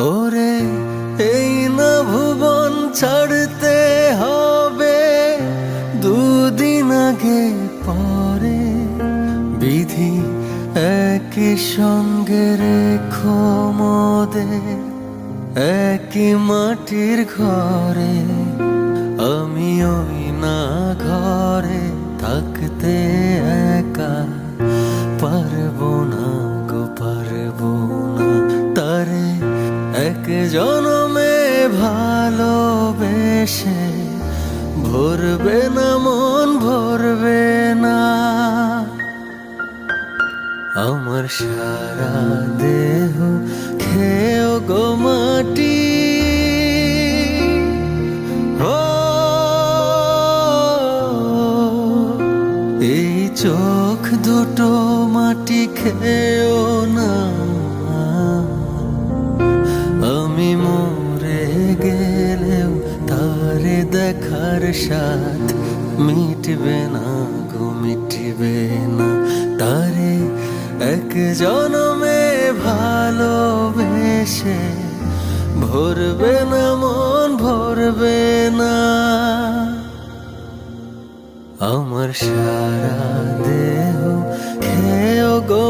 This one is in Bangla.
ওরে এই না ভুবন ছাড়তে হবে, দুদিন আগে পরে বিধি একই সঙ্গে রেখো মোদের একই মাটির ঘরে। আমি ওই না ঘরে থাকতে একা পারবো না গো, পারবো না। তারে এক জনমে ভালোবেসে ভরবে না মন, ভরবে না। আমার সারা দেহ খেয়েও গো মাটি, ও এই চোখ দুটো মাটি খেয়েও না। আমি মরে গেলেও তারে দেখার স্বাদ মিটবে না গো, মিটবে না। তারে এক জনমে ভালোবেসে ভরবে না মন, ভরবে না। আমার সারা দেহ খেয়েও গো